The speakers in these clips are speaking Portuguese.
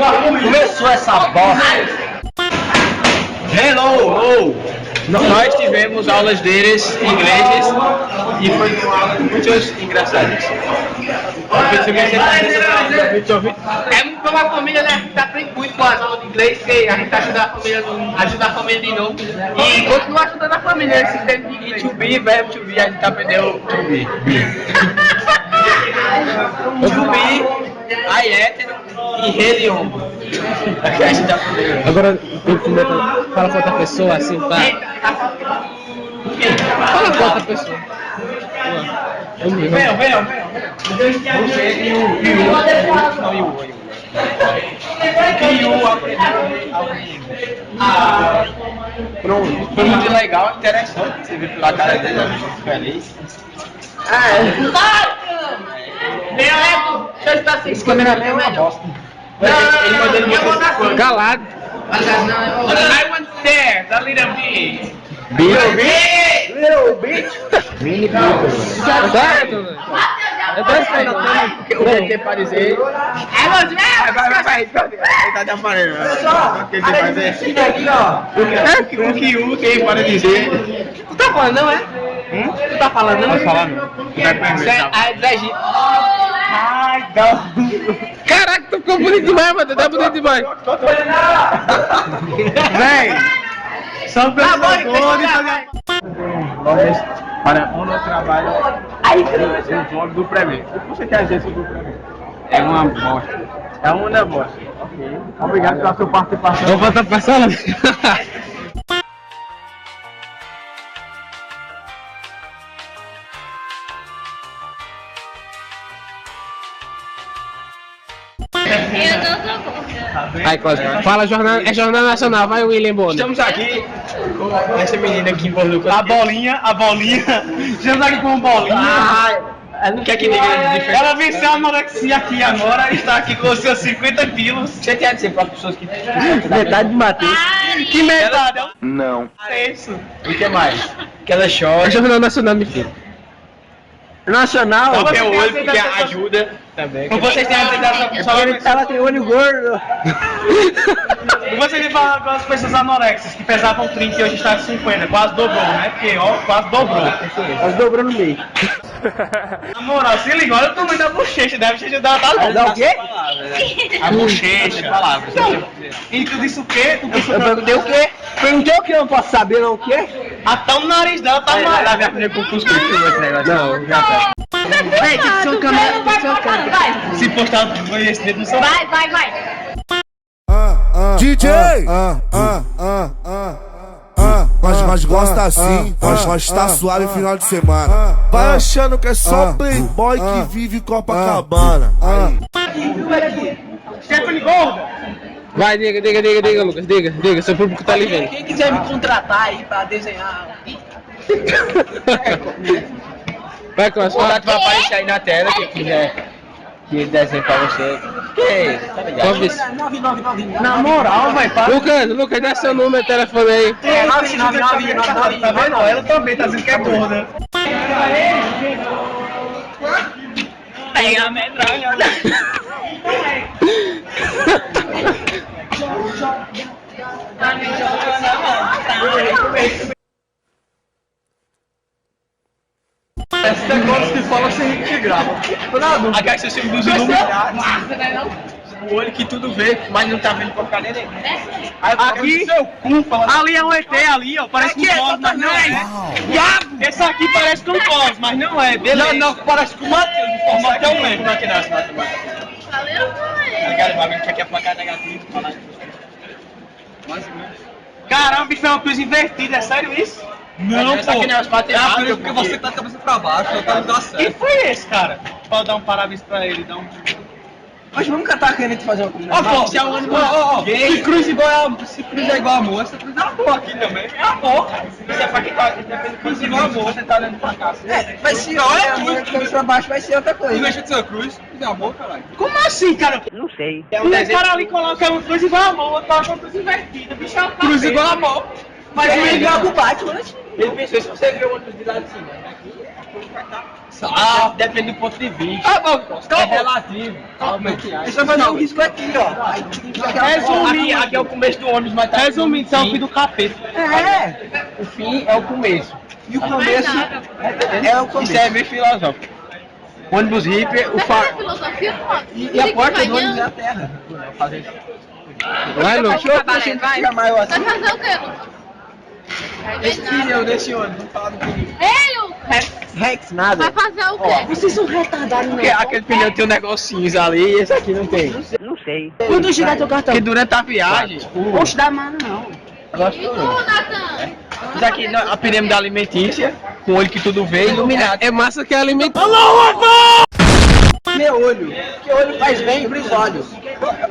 Começou essa bosta. Hello! Nós tivemos aulas deles ingleses e foi muito engraçado. É uma família, né? A gente aprende muito com as aulas de inglês, que a gente ajuda a família de novo e continua ajudando a família nesse sistema de inglês. To be, verbo to be, a gente aprendeu to be. To be, I hétero e ele homem. A gente aprendeu. Agora, fala com outra pessoa assim, tá? Fala com outra pessoa. Venham. Você e Pronto. Foi muito legal, interessante. Você viu pela cara dele, muito feliz. Esse cameraman é uma bosta. Ele mandou ele Calado. I went there, the little bit. Little bit. Mini bit. Certo, velho. Eu tô esperando O que tem para dizer? Vai. Tá de aparelho. O que tem para dizer? O que o tem para dizer? Tu tá falando não, é? Tu tá falando não? Não falar não. Ai, não. Caraca, tu ficou bonito demais, mano. Tá bonito demais. Véi, são pescadores. Para onde eu trabalho, o vlog do pré-vê. O que você quer dizer sobre o pré-vê? É uma bosta. É uma bosta. Ok. Obrigado pela sua participação. Vou voltar pra sala. Eu não sou contra. Aí, Cláudio, fala jornal nacional, vai William Bonner. Estamos aqui com essa menina que embordou com a bolinha. Estamos aqui com a bolinha. Quer que diga diferente? Ela venceu a anorexia aqui agora, está aqui com os seus 50 quilos. Você quer dizer para as pessoas que... Metade de Matheus. Que metade? Não. É isso. E o que mais? Que ela chora. É jornal nacional, meu filho. Nacional? Ela tem olho porque ajuda também. Vocês têm a apresentação. Ela tem olho gordo. E você me fala com as pessoas anoréxicas que pesavam 30 e hoje está 50, quase dobrou, né? Porque, ó, quase dobrou. Quase dobrou no meio. Na moral, se liga, olha o tamanho da bochecha, deve te ajudar a dar o quê? A bochecha, palavras. E tu disse o quê? Eu perguntei o quê? Perguntei o quê? Eu não posso saber não o quê? Até o nariz dela tá mais. Ela vai aprender com os negócio. Não, já tá. Ei, tem que ser um câmera. Se postar esse dedo no seu. Vai. DJ! Mas gosta assim, nós tá suave final de semana. Vai achando que é só playboy que vive em Copacabana. Stephanie Gorda! Vai, diga, Lucas, diga, seu público tá ali vendo. Quem quiser me contratar aí pra desenhar. Vai, Cláudio, O contato vai aparecer aí na tela, quem quiser que ele desenhe pra você. Que? Tá ligado? 999. Na moral, vai, para. Lucas, dá seu número de telefone aí. É, 999. Tá vendo? Ela também tá dizendo que é gorda. Pega a medronha. Esse negócio que fala sem que grava. A caixa é dos iluminados. O olho que tudo vê, mas não tá vendo porcaria nenhuma. Aqui, ali é um ET ali, ó. Parece com Cosmos, mas não é. Esse aqui parece com Cosmos, mas não é. Beleza. Não, parece com o Matheus. O Matheus é mesmo. Valeu, mãe. Obrigado, Matheus. Aqui é placar negativo. Caramba, bicho, é uma coisa invertida. É sério isso? Não, pô. É porque você tá de cabeça pra baixo, eu quero dar certo. Quem foi esse, cara? Pode dar um parabéns pra ele, dar um... Mas vamos cantar querendo fazer uma coisa. Ó, pô, se é um animal gay. Se cruz é igual amor, essa cruz é amor aqui também. É amor. Isso é pra quem tá cruz igual amor, você tá olhando pra cá. Vai ser, olha aqui. Cruz pra baixo vai ser outra coisa. Não deixa de ser cruz, cruz é amor, caralho. Como assim, cara? Não sei. O cara ali coloca uma cruz igual amor, outro coloca uma cruz invertida. Bicho, é uma cruz igual amor. Mas ele joga o Batman. Ele pensou, se você vê o ônibus de lá de cima, aqui, a cruz vai estar... Depende do ponto de vista. É relativo. Você vai fazer um risco aqui, ó. Resumir, aqui é o começo do ônibus, mas tá. Resumindo, isso é o fim do capeta. O fim é o começo. E o começo é o começo. Isso é bem filosófico. Ônibus hippie, o Mas é filosofia, pô. E a porta do ônibus é a terra. Vai, Lucas. Achou que você vai chamar eu Vai assim? fazer o quê, Lucas? Esse pneu desse ônibus, vamos falar do pneu. Ei, Lucas! Rex, nada. Vai fazer o quê? Vocês são retardados, Porque aquele pneu tem um negocinhos ali e esse aqui não tem. Não sei. Quando girar teu cartão? Porque durante a viagem, Poxa, dá mano não. E tu, Natan? isso aqui a pirâmide alimentícia, com o olho que tudo vê, iluminado. É massa que alimenta. Meu olho. Que olho faz bem pros olhos.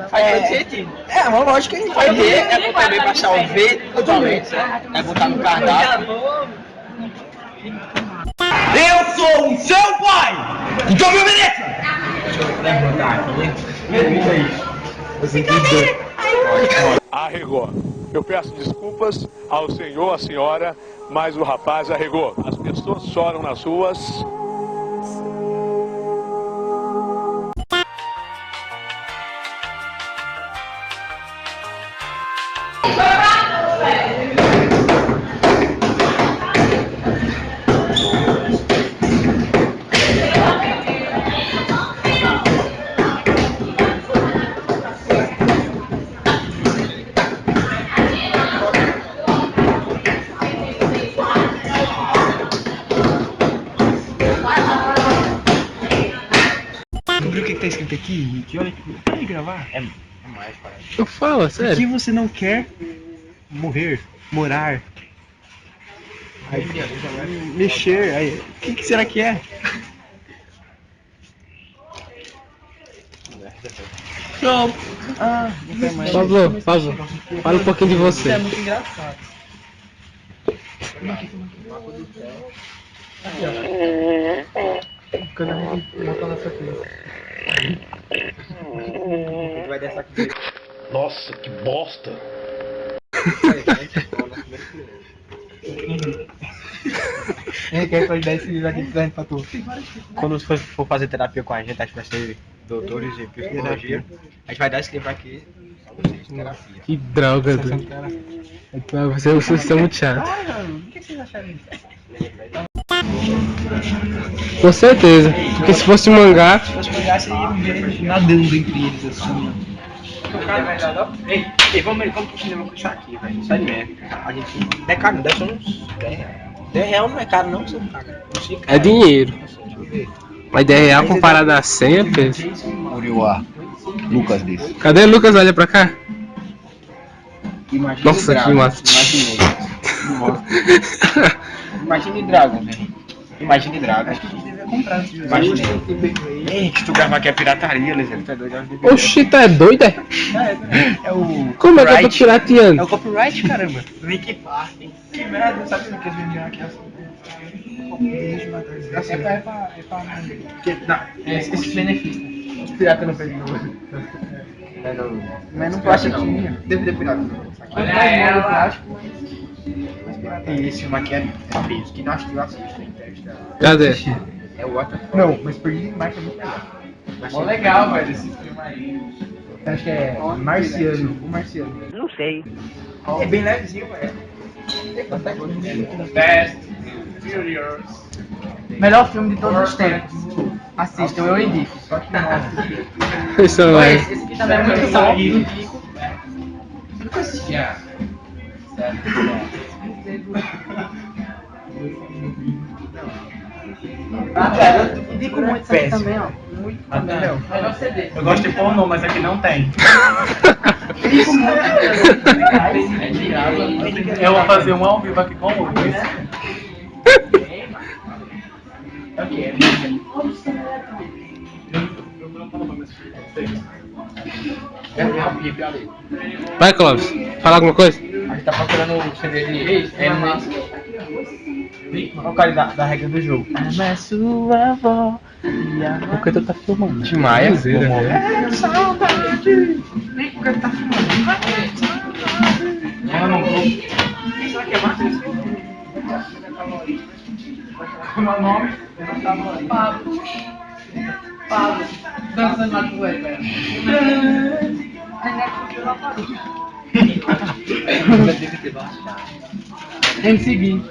Faz todo sentido. É, uma lógica que Vai faz ver, bem. é bom também baixar o V totalmente, certo? É botar no cardápio. Eu sou o seu pai! Então me obedeça! Deixa eu levantar aqui. Arregou. Eu peço desculpas ao senhor, à senhora, mas o rapaz arregou. As pessoas choram nas ruas. Descobriu o que tá escrito aqui, Nick? Olha aqui. Pode gravar? É mais, parece. Eu falo, Aqui sério. você não quer morrer, morar. Aí, mexer, aí. O que será que é? Show! Pablo, fala um pouquinho de você. muito engraçado. Nossa, que bosta! Quer dar esse livro aqui presente pra tu? Quando for fazer terapia com a gente, a gente vai ser doutores de psicologia. A gente vai dar esse livro aqui pra vocês, terapia. Que droga, doido. Você é muito chato. O que vocês acharam disso? Com certeza. Porque se fosse mangá. Se fosse pegar, você ia ver nadando entre eles assim. Ei, vamos pro cinema com isso aqui, velho. Sério mesmo. A gente. Não é caro, não, deve ser uns 10 reais. 10 reais não é caro, não, você não paga. É dinheiro. Mas 10 reais comparado a 100 é peso. Uriuá. Lucas desse. Cadê Lucas? Olha pra cá. Imagine Nossa, que massa. Imagine Dragon, velho. Imagine Dragon. Acho que a gente devia comprar antes de Imagine. Ei, que tu gravar aqui é pirataria, Liseiro. Tu é doido? Oxi, tá doido, é? É o. Como é que eu tô copyright. pirateando? É o copyright, caramba. Link Park. Que merda, sabe o que eles vendiam aqui? É pra esses benefícios. Os piratas não fez mas não plastiquinho. Deve ter pirata. Quanto mais mole o plástico, mais pirata. E esse filme aqui é peso, que não acho que eu assisto. Cadê? É o Water. Não, mas perdi demais é muito legal. Mó legal, velho, esse filme aí. Acho que é Marciano. O Marciano. Não sei. É bem levezinho, velho. Fast, Furious. Melhor filme de todos os tempos. Assistam, eu indico. Só que não. Isso não é. Esse aqui também é muito bom. Indico. Eu indico muito isso aqui também, ó. Muito também. Melhor CD. Eu gosto de pornô, mas aqui não tem. Indico muito. Eu vou fazer um ao vivo aqui com o Lucas. Vai, Clóvis. Fala alguma coisa? A gente tá procurando o CD de Qual o cara da regra do jogo? Ama sua avó. Por que tu tá filmando? Tim Maia. Mano, nome? Pablo. Pablo. Dançando na cueca. Ainda que ela parou. MC Gui.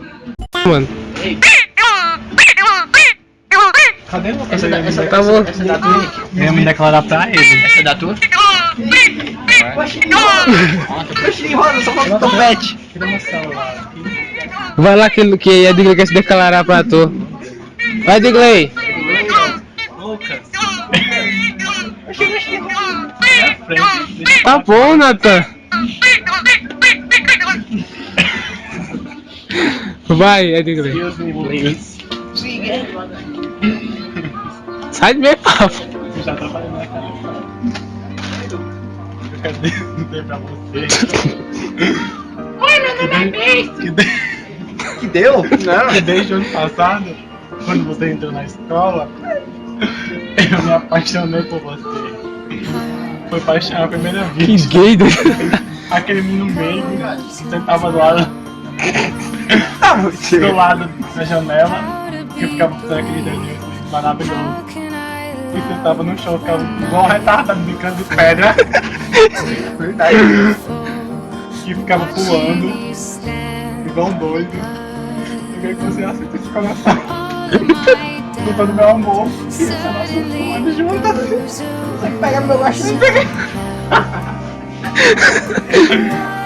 Mano, Cadê o tá bom. Essa é da tua, Henrique? Eu ia me declarar pra ele. Essa é da tua? Oxi, roda, só falta o topete. Tira meu celular. Vai lá que a Digley quer se declarar pra tu. Vai, Digley. Lucas. Tá bom, Nathan. Vai, Digley. Deus me livre. Sai de meio papo. Eu já trabalhei na cara. Cadê? Não tem pra você. Oi, meu nome é Beijo. Que deu? Não. Que desde o ano passado, quando você entrou na escola, eu me apaixonei por você. Foi paixão a primeira Que vez. gay. Aquele menino meio sentava do lado da janela e eu ficava fazendo aquele desenho maravilhoso. E sentava no chão, ficava igual retardado brincando de pedra. Verdade. E ficava pulando, igual um doido. Eu queria que você assistisse esse coração. Com todo meu amor. E esse nosso pulando juntos. Pega no meu gostinho.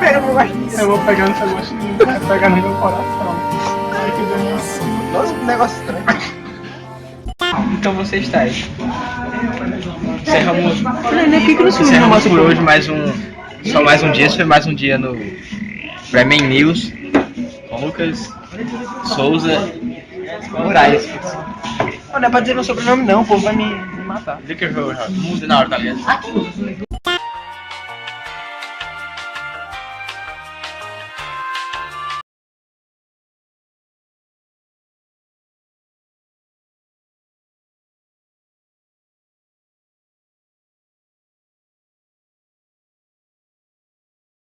Pega no meu gostinho. Eu vou pegar no seu gostinho, vai pegar no meu coração. Ai, que delícia. Nossa, que negócio estranho. Então você está aí. Encerramos por hoje só mais um dia. Esse foi mais um dia no Bremen News com Lucas Souza Moraes. Não é pra dizer meu sobrenome não, o povo vai me matar. Muda na hora, tá ligado?